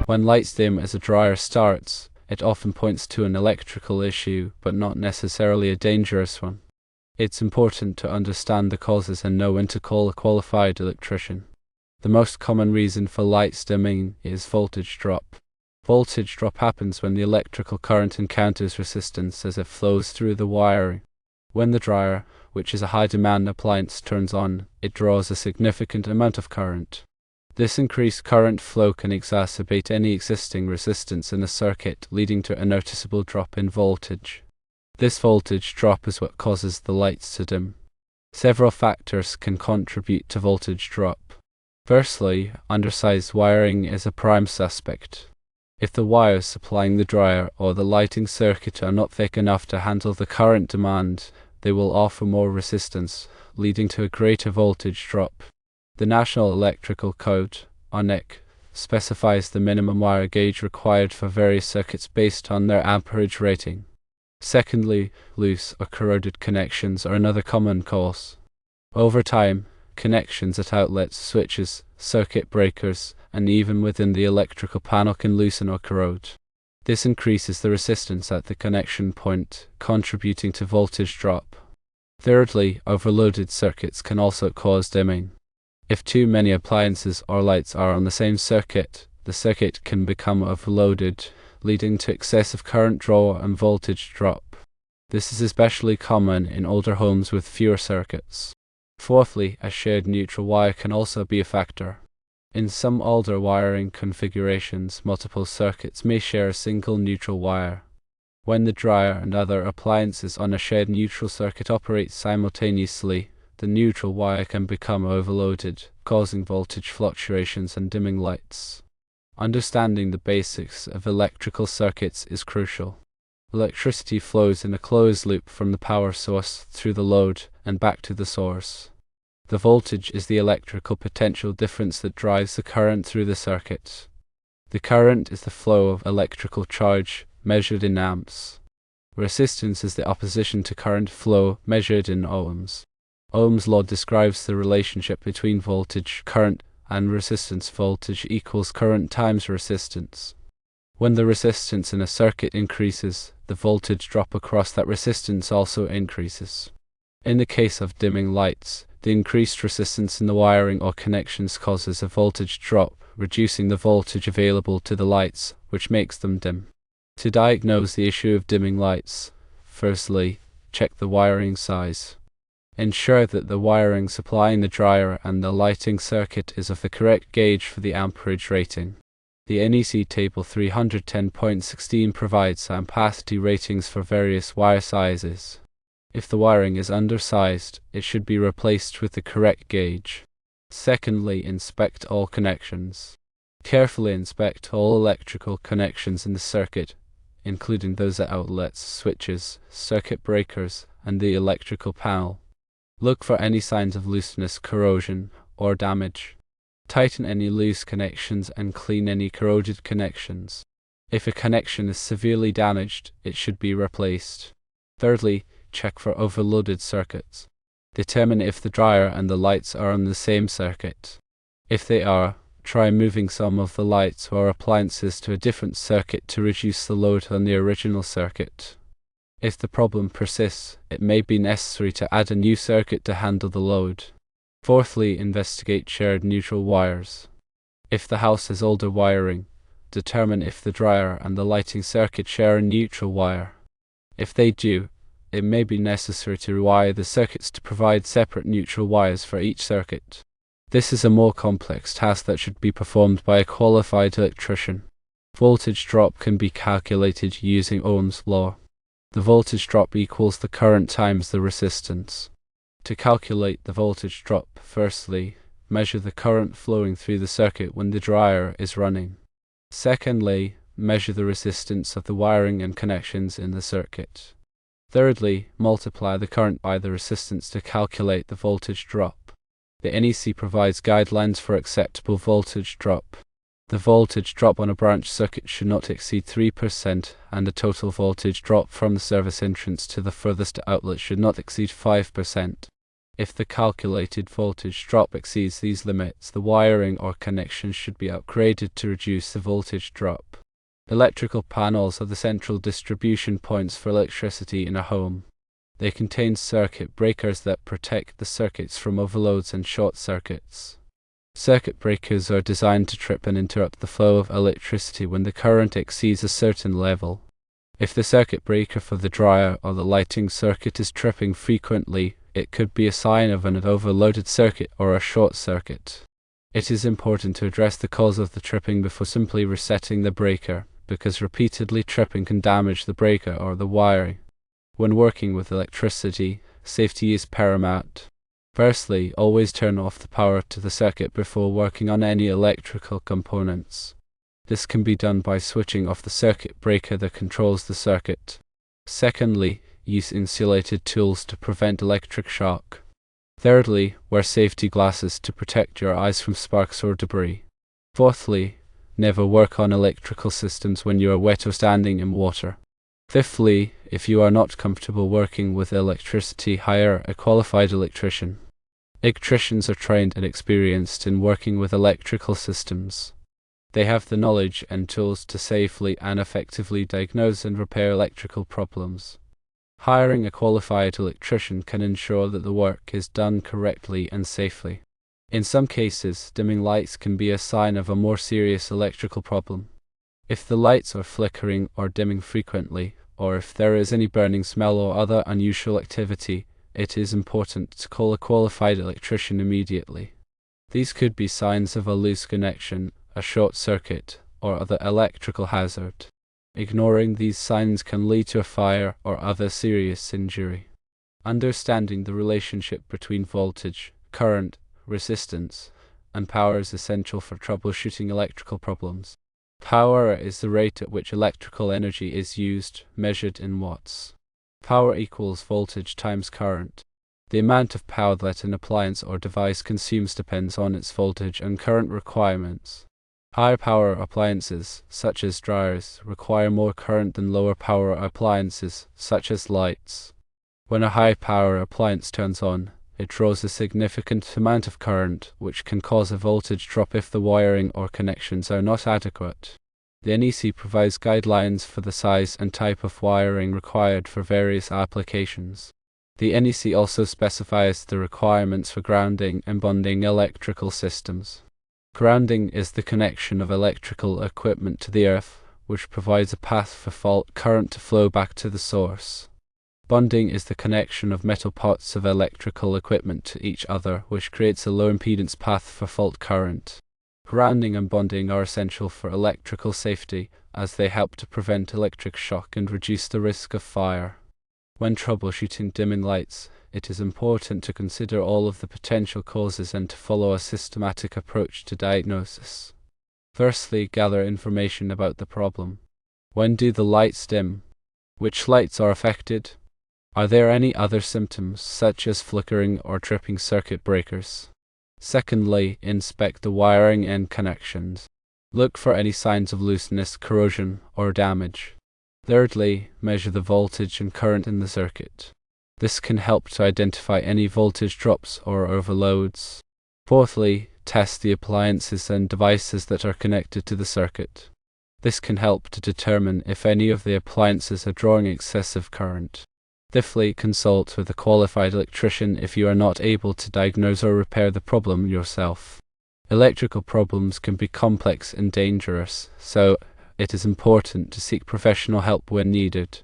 When lights dim as a dryer starts, it often points to an electrical issue, but not necessarily a dangerous one. It's important to understand the causes and know when to call a qualified electrician. The most common reason for lights dimming is voltage drop. Voltage drop happens when the electrical current encounters resistance as it flows through the wiring. When the dryer, which is a high-demand appliance, turns on, it draws a significant amount of current. This increased current flow can exacerbate any existing resistance in the circuit, leading to a noticeable drop in voltage. This voltage drop is what causes the lights to dim. Several factors can contribute to voltage drop. Firstly, undersized wiring is a prime suspect. If the wires supplying the dryer or the lighting circuit are not thick enough to handle the current demand, they will offer more resistance, leading to a greater voltage drop. The National Electrical Code, (NEC), specifies the minimum wire gauge required for various circuits based on their amperage rating. Secondly, loose or corroded connections are another common cause. Over time, connections at outlets, switches, circuit breakers, and even within the electrical panel can loosen or corrode. This increases the resistance at the connection point, contributing to voltage drop. Thirdly, overloaded circuits can also cause dimming. If too many appliances or lights are on the same circuit, the circuit can become overloaded, leading to excessive current draw and voltage drop. This is especially common in older homes with fewer circuits. Fourthly, a shared neutral wire can also be a factor. In some older wiring configurations, multiple circuits may share a single neutral wire. When the dryer and other appliances on a shared neutral circuit operate simultaneously, the neutral wire can become overloaded, causing voltage fluctuations and dimming lights. Understanding the basics of electrical circuits is crucial. Electricity flows in a closed loop from the power source through the load and back to the source. The voltage is the electrical potential difference that drives the current through the circuit. The current is the flow of electrical charge, measured in amps. Resistance is the opposition to current flow, measured in ohms. Ohm's law describes the relationship between voltage, current, and resistance. Voltage equals current times resistance. When the resistance in a circuit increases, the voltage drop across that resistance also increases. In the case of dimming lights, the increased resistance in the wiring or connections causes a voltage drop, reducing the voltage available to the lights, which makes them dim. To diagnose the issue of dimming lights, firstly, check the wiring size. Ensure that the wiring supplying the dryer and the lighting circuit is of the correct gauge for the amperage rating. The NEC Table 310.16 provides ampacity ratings for various wire sizes. If the wiring is undersized, it should be replaced with the correct gauge. Secondly, inspect all connections. Carefully inspect all electrical connections in the circuit, including those at outlets, switches, circuit breakers, and the electrical panel. Look for any signs of looseness, corrosion, or damage. Tighten any loose connections and clean any corroded connections. If a connection is severely damaged, it should be replaced. Thirdly, check for overloaded circuits. Determine if the dryer and the lights are on the same circuit. If they are, try moving some of the lights or appliances to a different circuit to reduce the load on the original circuit. If the problem persists, it may be necessary to add a new circuit to handle the load. Fourthly, investigate shared neutral wires. If the house has older wiring, determine if the dryer and the lighting circuit share a neutral wire. If they do, it may be necessary to rewire the circuits to provide separate neutral wires for each circuit. This is a more complex task that should be performed by a qualified electrician. Voltage drop can be calculated using Ohm's law. The voltage drop equals the current times the resistance. To calculate the voltage drop, firstly, measure the current flowing through the circuit when the dryer is running. Secondly, measure the resistance of the wiring and connections in the circuit. Thirdly, multiply the current by the resistance to calculate the voltage drop. The NEC provides guidelines for acceptable voltage drop. The voltage drop on a branch circuit should not exceed 3%, and the total voltage drop from the service entrance to the furthest outlet should not exceed 5%. If the calculated voltage drop exceeds these limits, the wiring or connection should be upgraded to reduce the voltage drop. Electrical panels are the central distribution points for electricity in a home. They contain circuit breakers that protect the circuits from overloads and short circuits. Circuit breakers are designed to trip and interrupt the flow of electricity when the current exceeds a certain level. If the circuit breaker for the dryer or the lighting circuit is tripping frequently, it could be a sign of an overloaded circuit or a short circuit. It is important to address the cause of the tripping before simply resetting the breaker, because repeatedly tripping can damage the breaker or the wiring. When working with electricity, safety is paramount. Firstly, always turn off the power to the circuit before working on any electrical components. This can be done by switching off the circuit breaker that controls the circuit. Secondly, use insulated tools to prevent electric shock. Thirdly, wear safety glasses to protect your eyes from sparks or debris. Fourthly, never work on electrical systems when you are wet or standing in water. Fifthly, if you are not comfortable working with electricity, hire a qualified electrician. Electricians are trained and experienced in working with electrical systems. They have the knowledge and tools to safely and effectively diagnose and repair electrical problems. Hiring a qualified electrician can ensure that the work is done correctly and safely. In some cases, dimming lights can be a sign of a more serious electrical problem. If the lights are flickering or dimming frequently, or if there is any burning smell or other unusual activity, it is important to call a qualified electrician immediately. These could be signs of a loose connection, a short circuit, or other electrical hazard. Ignoring these signs can lead to a fire or other serious injury. Understanding the relationship between voltage, current, resistance, and power is essential for troubleshooting electrical problems. Power is the rate at which electrical energy is used, measured in watts. Power equals voltage times current. The amount of power that an appliance or device consumes depends on its voltage and current requirements. Higher power appliances, such as dryers, require more current than lower power appliances, such as lights. When a high power appliance turns on, it draws a significant amount of current, which can cause a voltage drop if the wiring or connections are not adequate. The NEC provides guidelines for the size and type of wiring required for various applications. The NEC also specifies the requirements for grounding and bonding electrical systems. Grounding is the connection of electrical equipment to the earth, which provides a path for fault current to flow back to the source. Bonding is the connection of metal parts of electrical equipment to each other, which creates a low impedance path for fault current. Grounding and bonding are essential for electrical safety, as they help to prevent electric shock and reduce the risk of fire. When troubleshooting dimming lights, it is important to consider all of the potential causes and to follow a systematic approach to diagnosis. Firstly, gather information about the problem. When do the lights dim? Which lights are affected? Are there any other symptoms, such as flickering or tripping circuit breakers? Secondly, inspect the wiring and connections. Look for any signs of looseness, corrosion, or damage. Thirdly, measure the voltage and current in the circuit. This can help to identify any voltage drops or overloads. Fourthly, test the appliances and devices that are connected to the circuit. This can help to determine if any of the appliances are drawing excessive current. Fifthly, consult with a qualified electrician if you are not able to diagnose or repair the problem yourself. Electrical problems can be complex and dangerous, so it is important to seek professional help when needed.